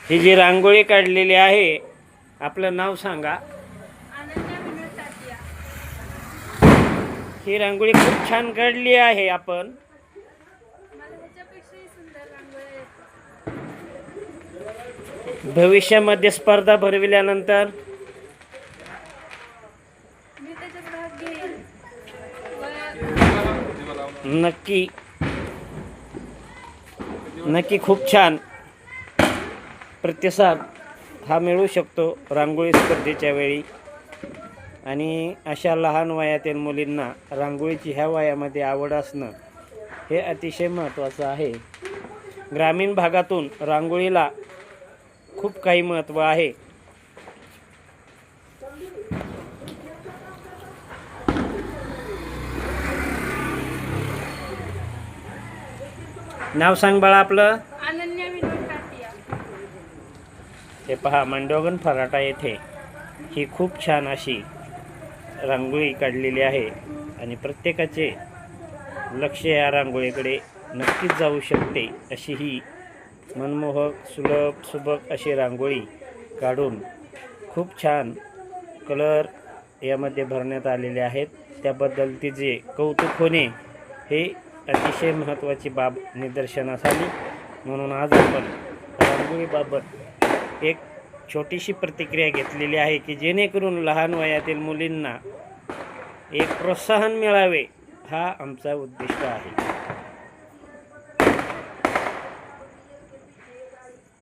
ही जी रांगोळी काढलेली आहे, आपलं नाव सांगा. ही रांगोळी खूप छान काढली आहे आपण. भविष्यामध्ये स्पर्धा भरविल्यानंतर नक्की नक्की खूप छान प्रतिसाद हा मिळू शकतो रांगोळी स्पर्धेच्या वेळी. आणि अशा लहान वयातील मुलींना रांगोळीची ह्या वयामध्ये आवड असणं हे अतिशय महत्त्वाचं आहे. ग्रामीण भागातून रांगोळीला खूप काही महत्त्व आहे. नाव सांग बाळा आपलं. अनन्या विनोद टाटिया. हे पहा, मंडोगन फराटा येथे ही खूप छान अशी रांगोळी काढलेली आहे आणि प्रत्येकाचे लक्ष या रांगोळीकडे नक्कीच जाऊ शकते. अशी ही मनमोहक सुबक अशी रांगोळी काढून खूप छान कलर यामध्ये भरण्यात आलेले आहेत. त्याबद्दल तिचे कौतुक होणे हे अतिशय महत्त्वाची बाब निदर्शनास आली. म्हणून आज आपण रांगोळीबाबत एक छोटीशी प्रतिक्रिया घेतलेली आहे की जेणेकरून लहान वयातील मुलींना एक प्रोत्साहन मिळावे, हा आमचा उद्दिष्ट आहे.